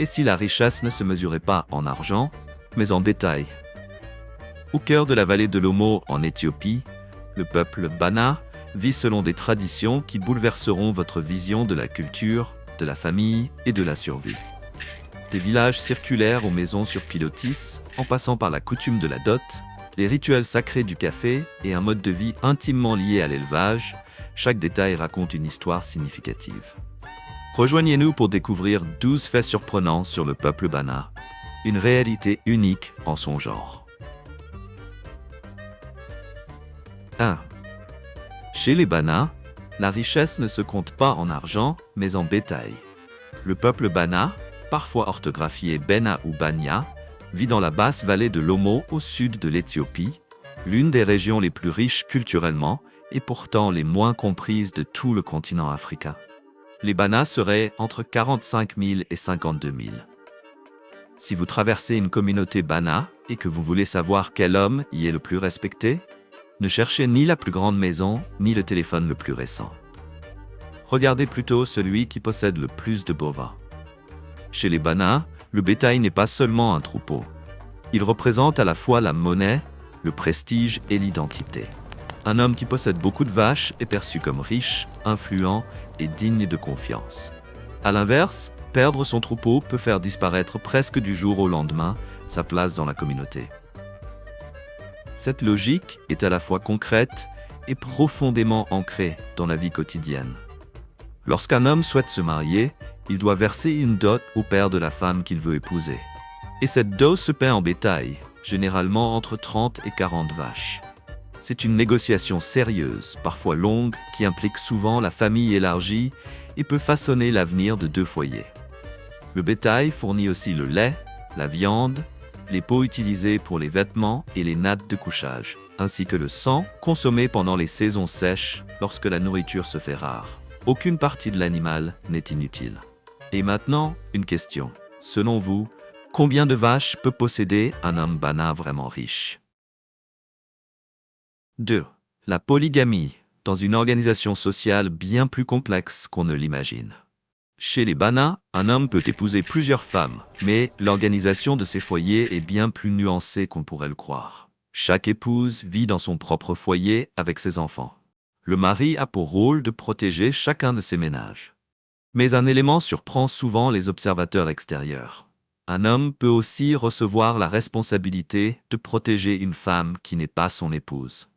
Et si la richesse ne se mesurait pas en argent, mais en bétail? Au cœur de la vallée de l'Omo en Éthiopie, le peuple Bana vit selon des traditions qui bouleverseront votre vision de la culture, de la famille et de la survie. Des villages circulaires aux maisons sur pilotis, en passant par la coutume de la dot, les rituels sacrés du café et un mode de vie intimement lié à l'élevage, chaque détail raconte une histoire significative. Rejoignez-nous pour découvrir 12 faits surprenants sur le peuple Bana, une réalité unique en son genre. 1. Chez les Bana, la richesse ne se compte pas en argent, mais en bétail. Le peuple Bana, parfois orthographié Bena ou Banya, vit dans la basse vallée de l'Omo au sud de l'Éthiopie, l'une des régions les plus riches culturellement et pourtant les moins comprises de tout le continent africain. Les Bana seraient entre 45 000 et 52 000. Si vous traversez une communauté Bana et que vous voulez savoir quel homme y est le plus respecté, ne cherchez ni la plus grande maison, ni le téléphone le plus récent. Regardez plutôt celui qui possède le plus de bovins. Chez les Bana, le bétail n'est pas seulement un troupeau. Il représente à la fois la monnaie, le prestige et l'identité. Un homme qui possède beaucoup de vaches est perçu comme riche, influent et digne de confiance. À l'inverse, perdre son troupeau peut faire disparaître presque du jour au lendemain sa place dans la communauté. Cette logique est à la fois concrète et profondément ancrée dans la vie quotidienne. Lorsqu'un homme souhaite se marier, il doit verser une dot au père de la femme qu'il veut épouser. Et cette dot se paie en bétail, généralement entre 30 et 40 vaches. C'est une négociation sérieuse, parfois longue, qui implique souvent la famille élargie et peut façonner l'avenir de deux foyers. Le bétail fournit aussi le lait, la viande, les peaux utilisées pour les vêtements et les nattes de couchage, ainsi que le sang consommé pendant les saisons sèches lorsque la nourriture se fait rare. Aucune partie de l'animal n'est inutile. Et maintenant, une question. Selon vous, combien de vaches peut posséder un homme Bana vraiment riche? 2. La polygamie, dans une organisation sociale bien plus complexe qu'on ne l'imagine. Chez les Bana, un homme peut épouser plusieurs femmes, mais l'organisation de ces foyers est bien plus nuancée qu'on pourrait le croire. Chaque épouse vit dans son propre foyer avec ses enfants. Le mari a pour rôle de protéger chacun de ses ménages. Mais un élément surprend souvent les observateurs extérieurs. Un homme peut aussi recevoir la responsabilité de protéger une femme qui n'est pas son épouse.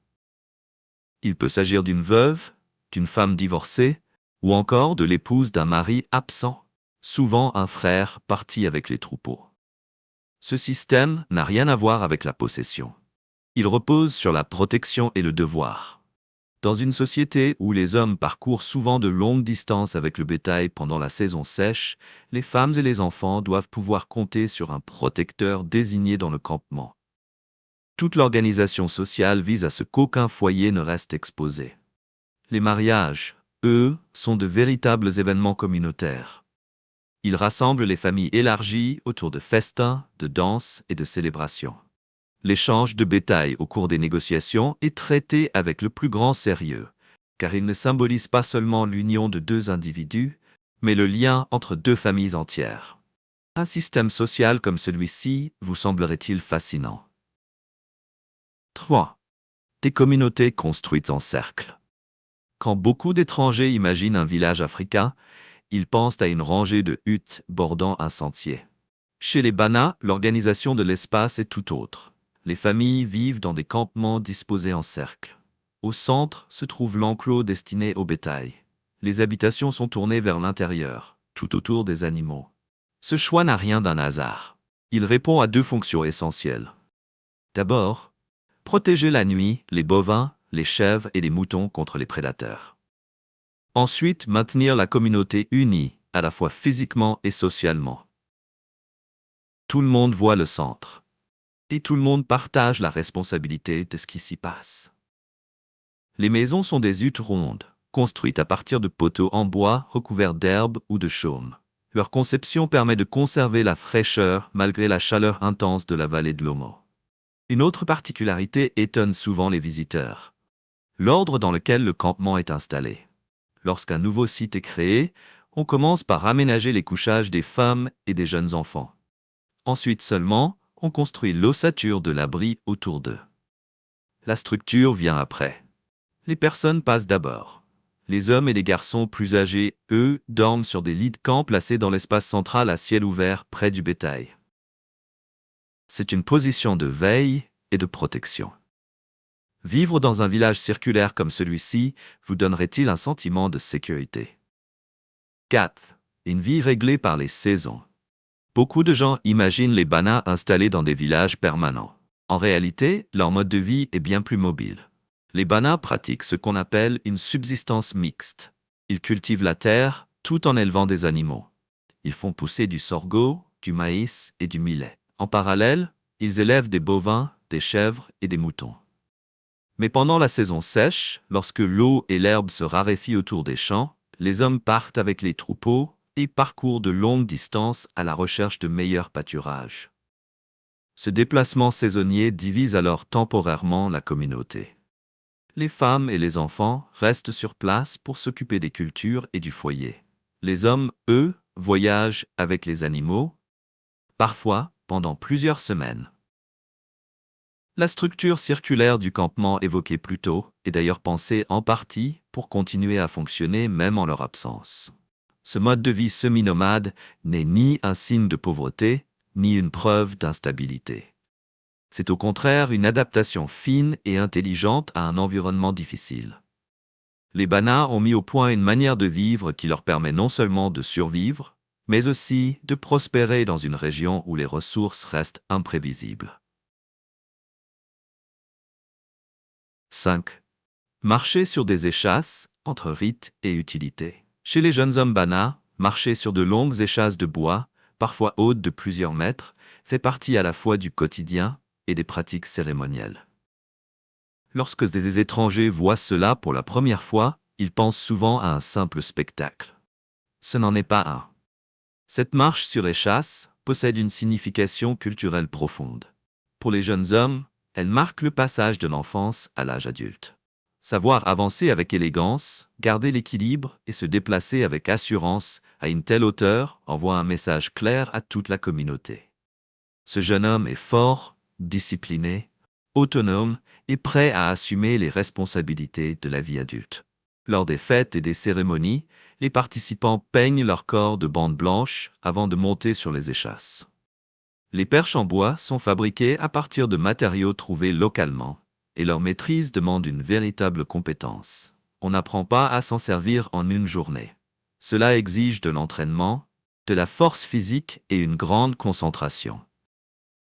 Il peut s'agir d'une veuve, d'une femme divorcée, ou encore de l'épouse d'un mari absent, souvent un frère parti avec les troupeaux. Ce système n'a rien à voir avec la possession. Il repose sur la protection et le devoir. Dans une société où les hommes parcourent souvent de longues distances avec le bétail pendant la saison sèche, les femmes et les enfants doivent pouvoir compter sur un protecteur désigné dans le campement. Toute l'organisation sociale vise à ce qu'aucun foyer ne reste exposé. Les mariages, eux, sont de véritables événements communautaires. Ils rassemblent les familles élargies autour de festins, de danses et de célébrations. L'échange de bétail au cours des négociations est traité avec le plus grand sérieux, car il ne symbolise pas seulement l'union de deux individus, mais le lien entre deux familles entières. Un système social comme celui-ci vous semblerait-il fascinant? 3. Des communautés construites en cercle. Quand beaucoup d'étrangers imaginent un village africain, ils pensent à une rangée de huttes bordant un sentier. Chez les Bana, l'organisation de l'espace est tout autre. Les familles vivent dans des campements disposés en cercle. Au centre se trouve l'enclos destiné au bétail. Les habitations sont tournées vers l'intérieur, tout autour des animaux. Ce choix n'a rien d'un hasard. Il répond à deux fonctions essentielles. D'abord, protéger la nuit les bovins, les chèvres et les moutons contre les prédateurs. Ensuite, maintenir la communauté unie, à la fois physiquement et socialement. Tout le monde voit le centre. Et tout le monde partage la responsabilité de ce qui s'y passe. Les maisons sont des huttes rondes, construites à partir de poteaux en bois recouverts d'herbe ou de chaume. Leur conception permet de conserver la fraîcheur malgré la chaleur intense de la vallée de l'Omo. Une autre particularité étonne souvent les visiteurs. L'ordre dans lequel le campement est installé. Lorsqu'un nouveau site est créé, On commence par aménager les couchages des femmes et des jeunes enfants. Ensuite seulement, on construit l'ossature de l'abri autour d'eux. La structure vient après. Les personnes passent d'abord. Les hommes et les garçons plus âgés, eux, dorment sur des lits de camp placés dans l'espace central à ciel ouvert près du bétail. C'est une position de veille et de protection. Vivre dans un village circulaire comme celui-ci vous donnerait-il un sentiment de sécurité? 4. Une vie réglée par les saisons. Beaucoup de gens imaginent les banas installés dans des villages permanents. En réalité, leur mode de vie est bien plus mobile. Les banas pratiquent ce qu'on appelle une subsistance mixte. Ils cultivent la terre tout en élevant des animaux. Ils font pousser du sorgho, du maïs et du millet. En parallèle, ils élèvent des bovins, des chèvres et des moutons. Mais pendant la saison sèche, lorsque l'eau et l'herbe se raréfient autour des champs, les hommes partent avec les troupeaux et parcourent de longues distances à la recherche de meilleurs pâturages. Ce déplacement saisonnier divise alors temporairement la communauté. Les femmes et les enfants restent sur place pour s'occuper des cultures et du foyer. Les hommes, eux, voyagent avec les animaux, parfois pendant plusieurs semaines. La structure circulaire du campement évoquée plus tôt est d'ailleurs pensée en partie pour continuer à fonctionner même en leur absence. Ce mode de vie semi-nomade n'est ni un signe de pauvreté, ni une preuve d'instabilité. C'est au contraire une adaptation fine et intelligente à un environnement difficile. Les banas ont mis au point une manière de vivre qui leur permet non seulement de survivre, mais aussi de prospérer dans une région où les ressources restent imprévisibles. 5. Marcher sur des échasses, entre rites et utilité. Chez les jeunes hommes banas, marcher sur de longues échasses de bois, parfois hautes de plusieurs mètres, fait partie à la fois du quotidien et des pratiques cérémonielles. Lorsque des étrangers voient cela pour la première fois, ils pensent souvent à un simple spectacle. Ce n'en est pas un. Cette marche sur échasse possède une signification culturelle profonde. Pour les jeunes hommes, elle marque le passage de l'enfance à l'âge adulte. Savoir avancer avec élégance, garder l'équilibre et se déplacer avec assurance à une telle hauteur envoie un message clair à toute la communauté. Ce jeune homme est fort, discipliné, autonome et prêt à assumer les responsabilités de la vie adulte. Lors des fêtes et des cérémonies, les participants peignent leur corps de bandes blanches avant de monter sur les échasses. Les perches en bois sont fabriquées à partir de matériaux trouvés localement, et leur maîtrise demande une véritable compétence. On n'apprend pas à s'en servir en une journée. Cela exige de l'entraînement, de la force physique et une grande concentration.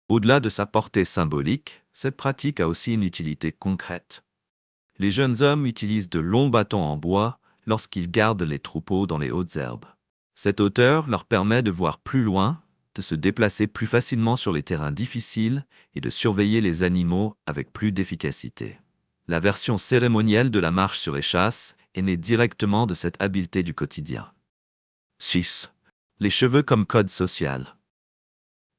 Au-delà de sa portée symbolique, cette pratique a aussi une utilité concrète. Les jeunes hommes utilisent de longs bâtons en bois lorsqu'ils gardent les troupeaux dans les hautes herbes. Cette hauteur leur permet de voir plus loin, de se déplacer plus facilement sur les terrains difficiles et de surveiller les animaux avec plus d'efficacité. La version cérémonielle de la marche sur échasse est née directement de cette habileté du quotidien. 6. Les cheveux comme code social.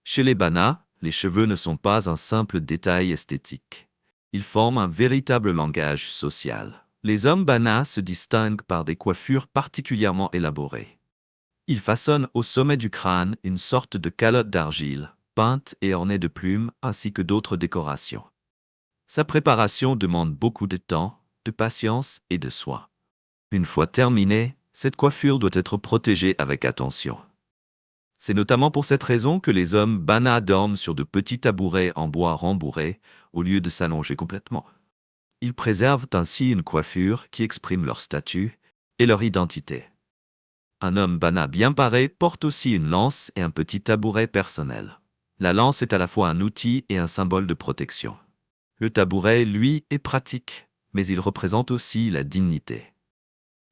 Chez les banas, les cheveux ne sont pas un simple détail esthétique. Ils forment un véritable langage social. Les hommes banas se distinguent par des coiffures particulièrement élaborées. Ils façonnent au sommet du crâne une sorte de calotte d'argile, peinte et ornée de plumes ainsi que d'autres décorations. Sa préparation demande beaucoup de temps, de patience et de soin. Une fois terminée, cette coiffure doit être protégée avec attention. C'est notamment pour cette raison que les hommes banas dorment sur de petits tabourets en bois rembourrés au lieu de s'allonger complètement. Ils préservent ainsi une coiffure qui exprime leur statut et leur identité. Un homme bana bien paré porte aussi une lance et un petit tabouret personnel. La lance est à la fois un outil et un symbole de protection. Le tabouret, lui, est pratique, mais il représente aussi la dignité.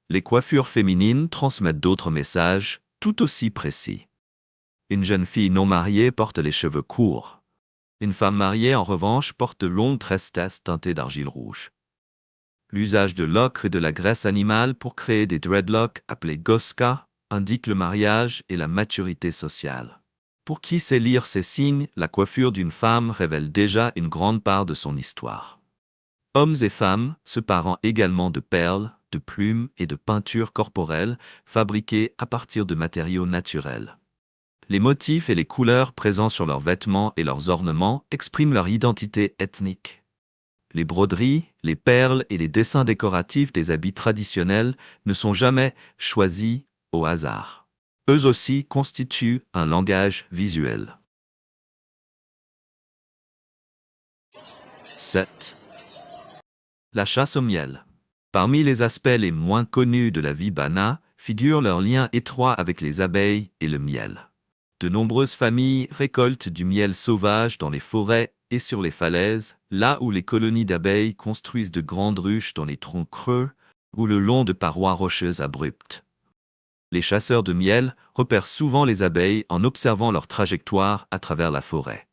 Les coiffures féminines transmettent d'autres messages, tout aussi précis. Une jeune fille non mariée porte les cheveux courts. Une femme mariée, en revanche, porte de longues tresses teintées d'argile rouge. L'usage de l'ocre et de la graisse animale pour créer des dreadlocks appelés goska indique le mariage et la maturité sociale. Pour qui sait lire ces signes, la coiffure d'une femme révèle déjà une grande part de son histoire. Hommes et femmes, se parant également de perles, de plumes et de peintures corporelles fabriquées à partir de matériaux naturels. Les motifs et les couleurs présents sur leurs vêtements et leurs ornements expriment leur identité ethnique. Les broderies, les perles et les dessins décoratifs des habits traditionnels ne sont jamais choisis au hasard. Eux aussi constituent un langage visuel. 7. La chasse au miel. Parmi les aspects les moins connus de la vie bana figure leur lien étroit avec les abeilles et le miel. De nombreuses familles récoltent du miel sauvage dans les forêts et sur les falaises, là où les colonies d'abeilles construisent de grandes ruches dans les troncs creux ou le long de parois rocheuses abruptes. Les chasseurs de miel repèrent souvent les abeilles en observant leur trajectoire à travers la forêt.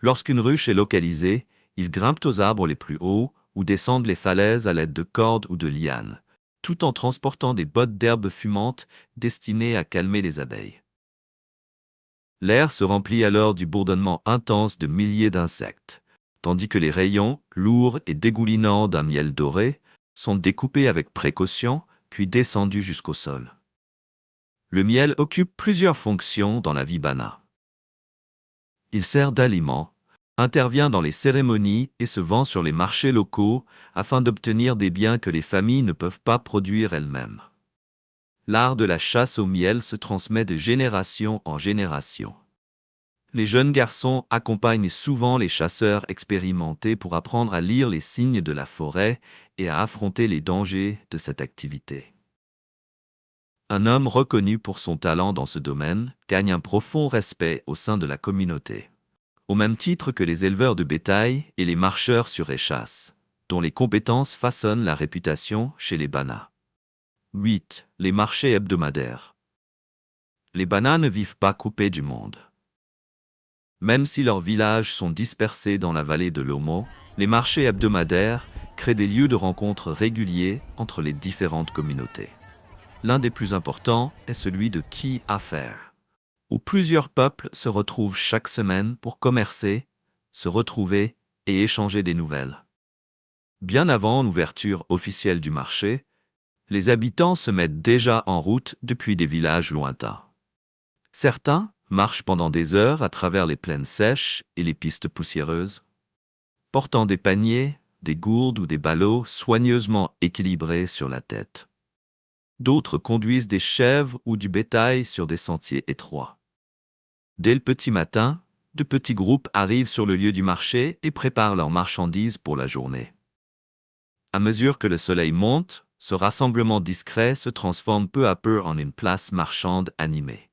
Lorsqu'une ruche est localisée, ils grimpent aux arbres les plus hauts ou descendent les falaises à l'aide de cordes ou de lianes, tout en transportant des bottes d'herbes fumantes destinées à calmer les abeilles. L'air se remplit alors du bourdonnement intense de milliers d'insectes, tandis que les rayons, lourds et dégoulinants d'un miel doré, sont découpés avec précaution, puis descendus jusqu'au sol. Le miel occupe plusieurs fonctions dans la vie bana. Il sert d'aliment, intervient dans les cérémonies et se vend sur les marchés locaux afin d'obtenir des biens que les familles ne peuvent pas produire elles-mêmes. L'art de la chasse au miel se transmet de génération en génération. Les jeunes garçons accompagnent souvent les chasseurs expérimentés pour apprendre à lire les signes de la forêt et à affronter les dangers de cette activité. Un homme reconnu pour son talent dans ce domaine gagne un profond respect au sein de la communauté, au même titre que les éleveurs de bétail et les marcheurs sur échasse, dont les compétences façonnent la réputation chez les Bana. 8. Les marchés hebdomadaires. Les Bana ne vivent pas coupés du monde. Même si leurs villages sont dispersés dans la vallée de l'Omo, les marchés hebdomadaires créent des lieux de rencontre réguliers entre les différentes communautés. L'un des plus importants est celui de Ki Affair, où plusieurs peuples se retrouvent chaque semaine pour commercer, se retrouver et échanger des nouvelles. Bien avant l'ouverture officielle du marché, les habitants se mettent déjà en route depuis des villages lointains. Certains marchent pendant des heures à travers les plaines sèches et les pistes poussiéreuses, portant des paniers, des gourdes ou des ballots soigneusement équilibrés sur la tête. D'autres conduisent des chèvres ou du bétail sur des sentiers étroits. Dès le petit matin, de petits groupes arrivent sur le lieu du marché et préparent leurs marchandises pour la journée. À mesure que le soleil monte, ce rassemblement discret se transforme peu à peu en une place marchande animée.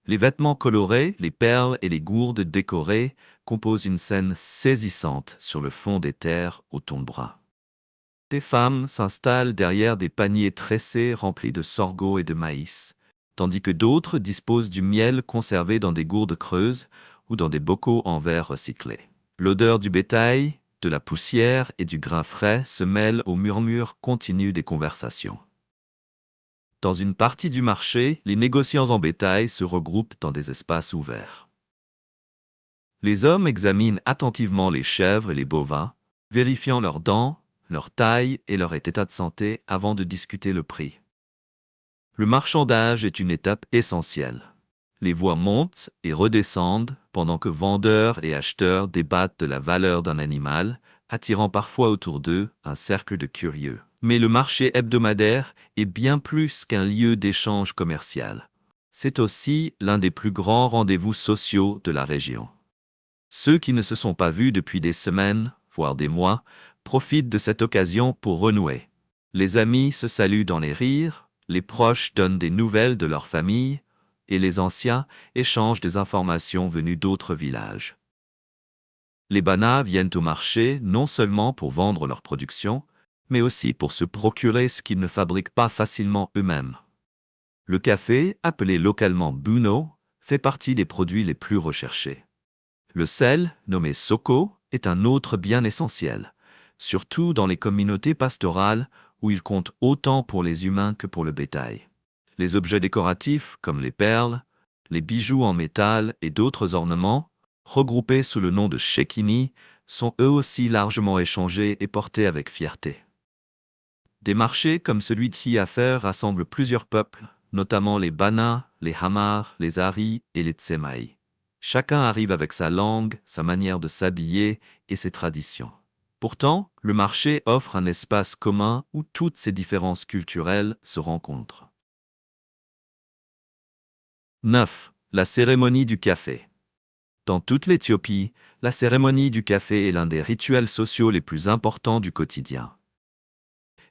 Les vêtements colorés, les perles et les gourdes décorées composent une scène saisissante sur le fond des terres au ton brun. Des femmes s'installent derrière des paniers tressés remplis de sorgho et de maïs, tandis que d'autres disposent du miel conservé dans des gourdes creuses ou dans des bocaux en verre recyclés. L'odeur du bétail, de la poussière et du grain frais se mêle au murmure continu des conversations. Dans une partie du marché, les négociants en bétail se regroupent dans des espaces ouverts. Les hommes examinent attentivement les chèvres et les bovins, vérifiant leurs dents, leur taille et leur état de santé avant de discuter le prix. Le marchandage est une étape essentielle. Les voix montent et redescendent pendant que vendeurs et acheteurs débattent de la valeur d'un animal, attirant parfois autour d'eux un cercle de curieux. Mais le marché hebdomadaire est bien plus qu'un lieu d'échange commercial. C'est aussi l'un des plus grands rendez-vous sociaux de la région. Ceux qui ne se sont pas vus depuis des semaines, voire des mois, profitent de cette occasion pour renouer. Les amis se saluent dans les rires, les proches donnent des nouvelles de leur famille, et les anciens échangent des informations venues d'autres villages. Les Bana viennent au marché non seulement pour vendre leur production, mais aussi pour se procurer ce qu'ils ne fabriquent pas facilement eux-mêmes. Le café, appelé localement Buno, fait partie des produits les plus recherchés. Le sel, nommé Soko, est un autre bien essentiel, surtout dans les communautés pastorales où il compte autant pour les humains que pour le bétail. Les objets décoratifs, comme les perles, les bijoux en métal et d'autres ornements, regroupés sous le nom de shekini, sont eux aussi largement échangés et portés avec fierté. Des marchés comme celui de Hiafer rassemblent plusieurs peuples, notamment les Bana, les Hamar, les Ari et les Tsemai. Chacun arrive avec sa langue, sa manière de s'habiller et ses traditions. Pourtant, le marché offre un espace commun où toutes ces différences culturelles se rencontrent. 9. La cérémonie du café. Dans toute l'Éthiopie, la cérémonie du café est l'un des rituels sociaux les plus importants du quotidien.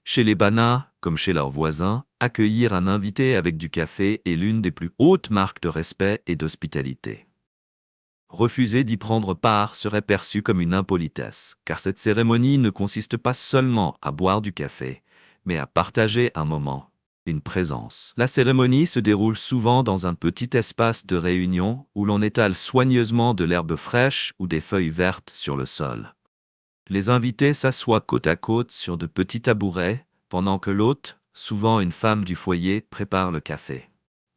Chez les Bana, comme chez leurs voisins, accueillir un invité avec du café est l'une des plus hautes marques de respect et d'hospitalité. Refuser d'y prendre part serait perçu comme une impolitesse, car cette cérémonie ne consiste pas seulement à boire du café, mais à partager un moment, une présence. La cérémonie se déroule souvent dans un petit espace de réunion où l'on étale soigneusement de l'herbe fraîche ou des feuilles vertes sur le sol. Les invités s'assoient côte à côte sur de petits tabourets, pendant que l'hôte, souvent une femme du foyer, prépare le café.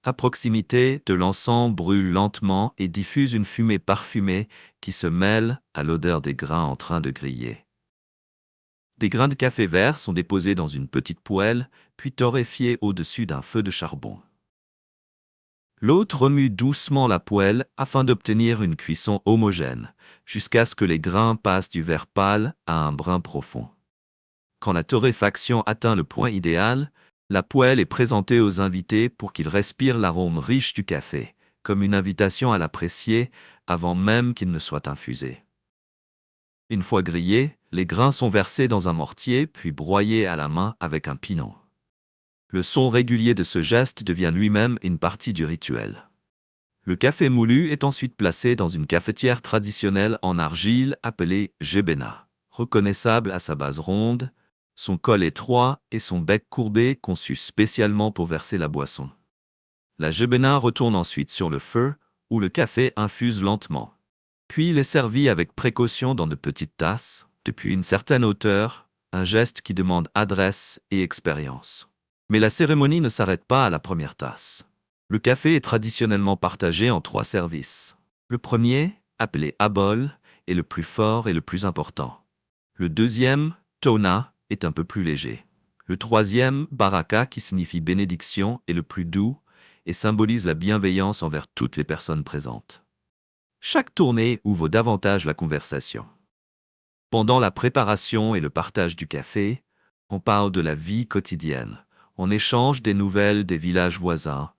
À proximité, de l'encens brûle lentement et diffuse une fumée parfumée qui se mêle à l'odeur des grains en train de griller. Des grains de café vert sont déposés dans une petite poêle, puis torréfiés au-dessus d'un feu de charbon. L'hôte remue doucement la poêle afin d'obtenir une cuisson homogène, jusqu'à ce que les grains passent du vert pâle à un brun profond. Quand la torréfaction atteint le point idéal, la poêle est présentée aux invités pour qu'ils respirent l'arôme riche du café, comme une invitation à l'apprécier avant même qu'il ne soit infusé. Une fois grillés, les grains sont versés dans un mortier puis broyés à la main avec un pilon. Le son régulier de ce geste devient lui-même une partie du rituel. Le café moulu est ensuite placé dans une cafetière traditionnelle en argile appelée jebena, reconnaissable à sa base ronde, son col étroit et son bec courbé conçu spécialement pour verser la boisson. La jebena retourne ensuite sur le feu, où le café infuse lentement. Puis il est servi avec précaution dans de petites tasses, depuis une certaine hauteur, un geste qui demande adresse et expérience. Mais la cérémonie ne s'arrête pas à la première tasse. Le café est traditionnellement partagé en 3 services. Le premier, appelé abol, est le plus fort et le plus important. Le deuxième, tona, est un peu plus léger. Le troisième, baraka, qui signifie bénédiction, est le plus doux et symbolise la bienveillance envers toutes les personnes présentes. Chaque tournée ouvre davantage la conversation. Pendant la préparation et le partage du café, on parle de la vie quotidienne. On échange des nouvelles des villages voisins.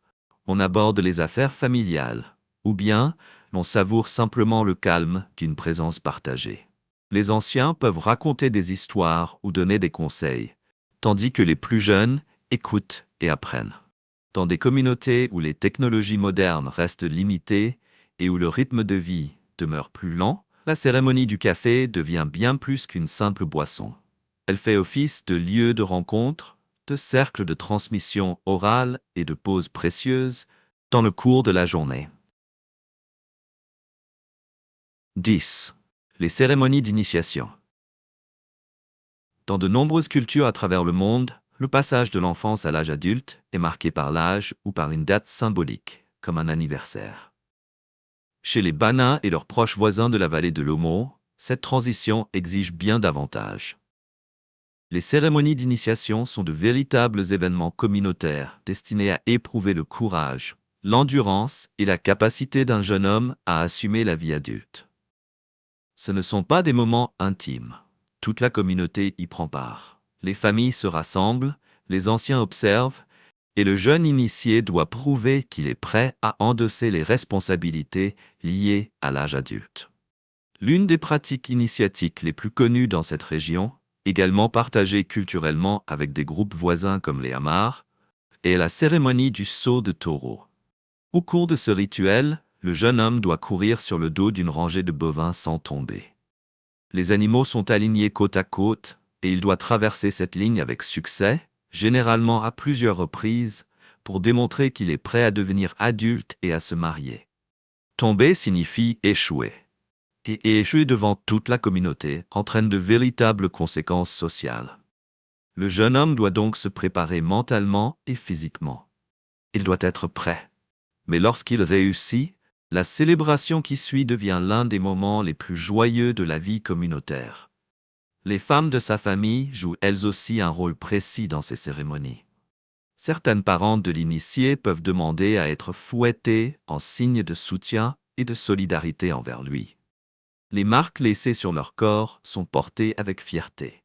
On aborde les affaires familiales. Ou bien, l'on savoure simplement le calme d'une présence partagée. Les anciens peuvent raconter des histoires ou donner des conseils, tandis que les plus jeunes écoutent et apprennent. Dans des communautés où les technologies modernes restent limitées et où le rythme de vie demeure plus lent, la cérémonie du café devient bien plus qu'une simple boisson. Elle fait office de lieu de rencontre, de cercle de transmission orale et de pause précieuse dans le cours de la journée. 10. Les cérémonies d'initiation. Dans de nombreuses cultures à travers le monde, le passage de l'enfance à l'âge adulte est marqué par l'âge ou par une date symbolique, comme un anniversaire. Chez les Bana et leurs proches voisins de la vallée de l'Omo, cette transition exige bien davantage. Les cérémonies d'initiation sont de véritables événements communautaires destinés à éprouver le courage, l'endurance et la capacité d'un jeune homme à assumer la vie adulte. Ce ne sont pas des moments intimes. Toute la communauté y prend part. Les familles se rassemblent, les anciens observent, et le jeune initié doit prouver qu'il est prêt à endosser les responsabilités liées à l'âge adulte. L'une des pratiques initiatiques les plus connues dans cette région, également partagée culturellement avec des groupes voisins comme les Hamar, est la cérémonie du saut de taureau. Au cours de ce rituel, le jeune homme doit courir sur le dos d'une rangée de bovins sans tomber. Les animaux sont alignés côte à côte, et il doit traverser cette ligne avec succès, généralement à plusieurs reprises, pour démontrer qu'il est prêt à devenir adulte et à se marier. Tomber signifie échouer. Et échouer devant toute la communauté entraîne de véritables conséquences sociales. Le jeune homme doit donc se préparer mentalement et physiquement. Il doit être prêt. Mais lorsqu'il réussit, la célébration qui suit devient l'un des moments les plus joyeux de la vie communautaire. Les femmes de sa famille jouent elles aussi un rôle précis dans ces cérémonies. Certaines parentes de l'initié peuvent demander à être fouettées en signe de soutien et de solidarité envers lui. Les marques laissées sur leur corps sont portées avec fierté.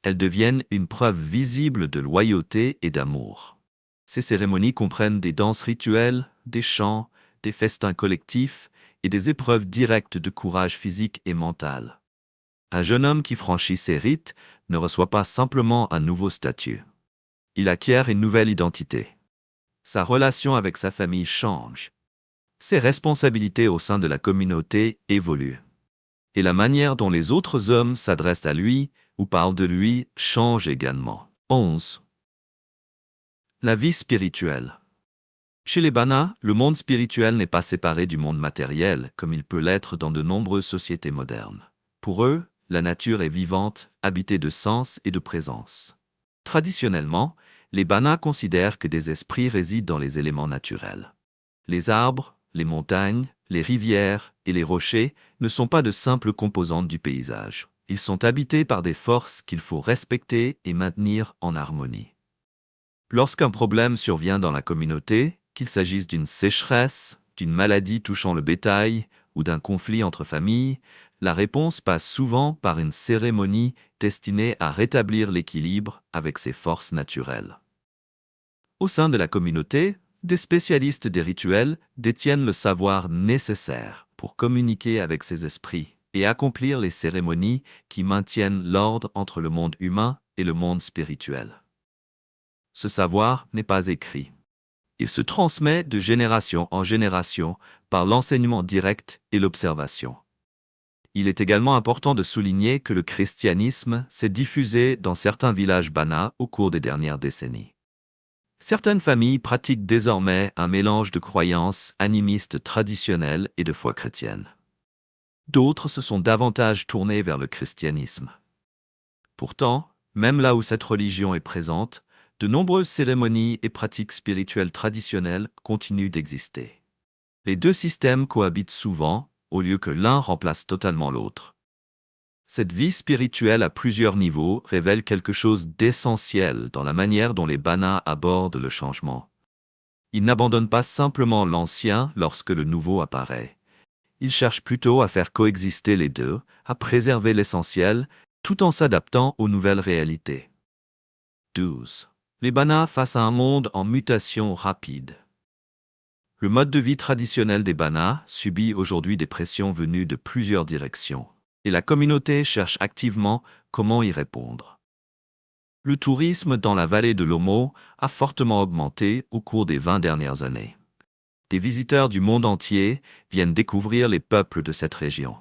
Elles deviennent une preuve visible de loyauté et d'amour. Ces cérémonies comprennent des danses rituelles, des chants, des festins collectifs et des épreuves directes de courage physique et mental. Un jeune homme qui franchit ces rites ne reçoit pas simplement un nouveau statut. Il acquiert une nouvelle identité. Sa relation avec sa famille change. Ses responsabilités au sein de la communauté évoluent. Et la manière dont les autres hommes s'adressent à lui ou parlent de lui change également. 11. La vie spirituelle. Chez les Bana, le monde spirituel n'est pas séparé du monde matériel comme il peut l'être dans de nombreuses sociétés modernes. Pour eux, la nature est vivante, habitée de sens et de présence. Traditionnellement, les Bana considèrent que des esprits résident dans les éléments naturels. Les arbres, les montagnes, les rivières et les rochers ne sont pas de simples composantes du paysage. Ils sont habités par des forces qu'il faut respecter et maintenir en harmonie. Lorsqu'un problème survient dans la communauté, qu'il s'agisse d'une sécheresse, d'une maladie touchant le bétail ou d'un conflit entre familles, la réponse passe souvent par une cérémonie destinée à rétablir l'équilibre avec ces forces naturelles. Au sein de la communauté, des spécialistes des rituels détiennent le savoir nécessaire pour communiquer avec ces esprits et accomplir les cérémonies qui maintiennent l'ordre entre le monde humain et le monde spirituel. Ce savoir n'est pas écrit. Il se transmet de génération en génération par l'enseignement direct et l'observation. Il est également important de souligner que le christianisme s'est diffusé dans certains villages Bana au cours des dernières décennies. Certaines familles pratiquent désormais un mélange de croyances animistes traditionnelles et de foi chrétienne. D'autres se sont davantage tournés vers le christianisme. Pourtant, même là où cette religion est présente, de nombreuses cérémonies et pratiques spirituelles traditionnelles continuent d'exister. Les deux systèmes cohabitent souvent, au lieu que l'un remplace totalement l'autre. Cette vie spirituelle à plusieurs niveaux révèle quelque chose d'essentiel dans la manière dont les Bana abordent le changement. Ils n'abandonnent pas simplement l'ancien lorsque le nouveau apparaît. Ils cherchent plutôt à faire coexister les deux, à préserver l'essentiel, tout en s'adaptant aux nouvelles réalités. 12. Les Bana face à un monde en mutation rapide. Le mode de vie traditionnel des Bana subit aujourd'hui des pressions venues de plusieurs directions, et la communauté cherche activement comment y répondre. Le tourisme dans la vallée de l'Omo a fortement augmenté au cours des 20 dernières années. Des visiteurs du monde entier viennent découvrir les peuples de cette région.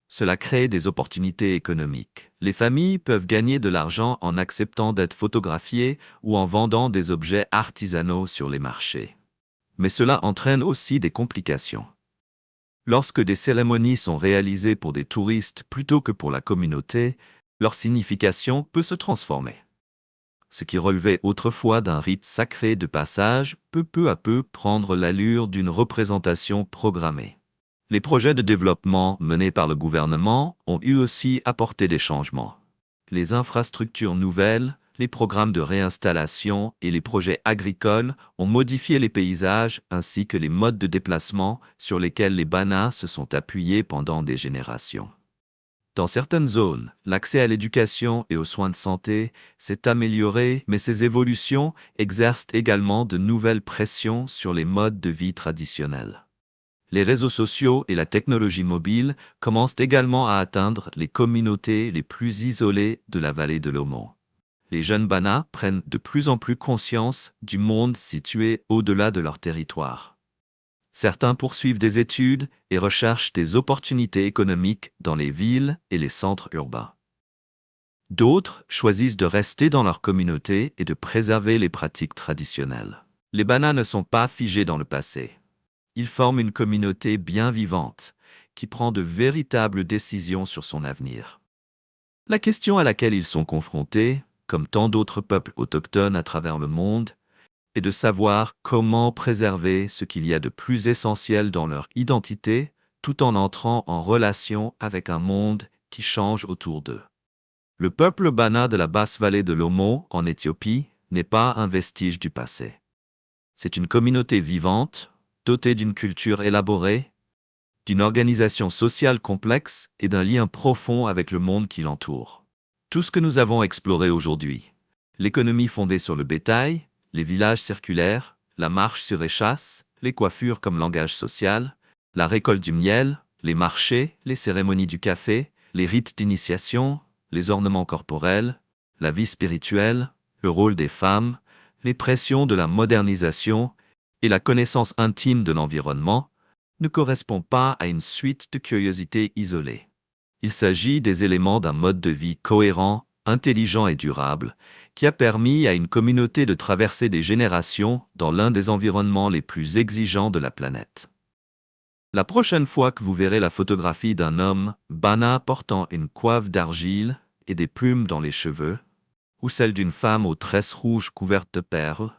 Cela crée des opportunités économiques. Les familles peuvent gagner de l'argent en acceptant d'être photographiées ou en vendant des objets artisanaux sur les marchés. Mais cela entraîne aussi des complications. Lorsque des cérémonies sont réalisées pour des touristes plutôt que pour la communauté, leur signification peut se transformer. Ce qui relevait autrefois d'un rite sacré de passage peut peu à peu prendre l'allure d'une représentation programmée. Les projets de développement menés par le gouvernement ont eux aussi apporté des changements. Les infrastructures nouvelles, les programmes de réinstallation et les projets agricoles ont modifié les paysages ainsi que les modes de déplacement sur lesquels les Bana se sont appuyés pendant des générations. Dans certaines zones, l'accès à l'éducation et aux soins de santé s'est amélioré, mais ces évolutions exercent également de nouvelles pressions sur les modes de vie traditionnels. Les réseaux sociaux et la technologie mobile commencent également à atteindre les communautés les plus isolées de la vallée de l'Omo. Les jeunes Bana prennent de plus en plus conscience du monde situé au-delà de leur territoire. Certains poursuivent des études et recherchent des opportunités économiques dans les villes et les centres urbains. D'autres choisissent de rester dans leur communauté et de préserver les pratiques traditionnelles. Les Bana ne sont pas figés dans le passé. Ils forment une communauté bien vivante, qui prend de véritables décisions sur son avenir. La question à laquelle ils sont confrontés, comme tant d'autres peuples autochtones à travers le monde, est de savoir comment préserver ce qu'il y a de plus essentiel dans leur identité, tout en entrant en relation avec un monde qui change autour d'eux. Le peuple Bana de la basse vallée de l'Omo, en Éthiopie, n'est pas un vestige du passé. C'est une communauté vivante, dotée d'une culture élaborée, d'une organisation sociale complexe et d'un lien profond avec le monde qui l'entoure. Tout ce que nous avons exploré aujourd'hui, l'économie fondée sur le bétail, les villages circulaires, la marche sur échasse, les coiffures comme langage social, la récolte du miel, les marchés, les cérémonies du café, les rites d'initiation, les ornements corporels, la vie spirituelle, le rôle des femmes, les pressions de la modernisation et la connaissance intime de l'environnement, ne correspond pas à une suite de curiosités isolées. Il s'agit des éléments d'un mode de vie cohérent, intelligent et durable, qui a permis à une communauté de traverser des générations dans l'un des environnements les plus exigeants de la planète. La prochaine fois que vous verrez la photographie d'un homme Bana portant une coiffe d'argile et des plumes dans les cheveux, ou celle d'une femme aux tresses rouges couvertes de perles,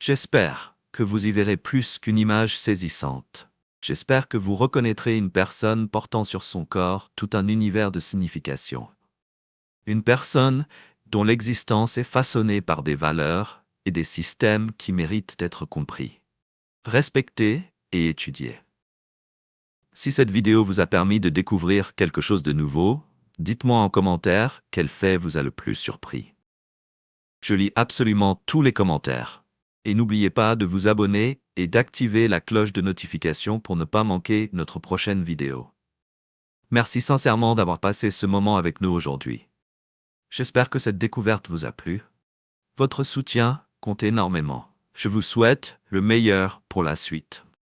j'espère que vous y verrez plus qu'une image saisissante. J'espère que vous reconnaîtrez une personne portant sur son corps tout un univers de signification. Une personne dont l'existence est façonnée par des valeurs et des systèmes qui méritent d'être compris, respectés et étudiés. Si cette vidéo vous a permis de découvrir quelque chose de nouveau, dites-moi en commentaire quel fait vous a le plus surpris. Je lis absolument tous les commentaires. Et n'oubliez pas de vous abonner et d'activer la cloche de notification pour ne pas manquer notre prochaine vidéo. Merci sincèrement d'avoir passé ce moment avec nous aujourd'hui. J'espère que cette découverte vous a plu. Votre soutien compte énormément. Je vous souhaite le meilleur pour la suite.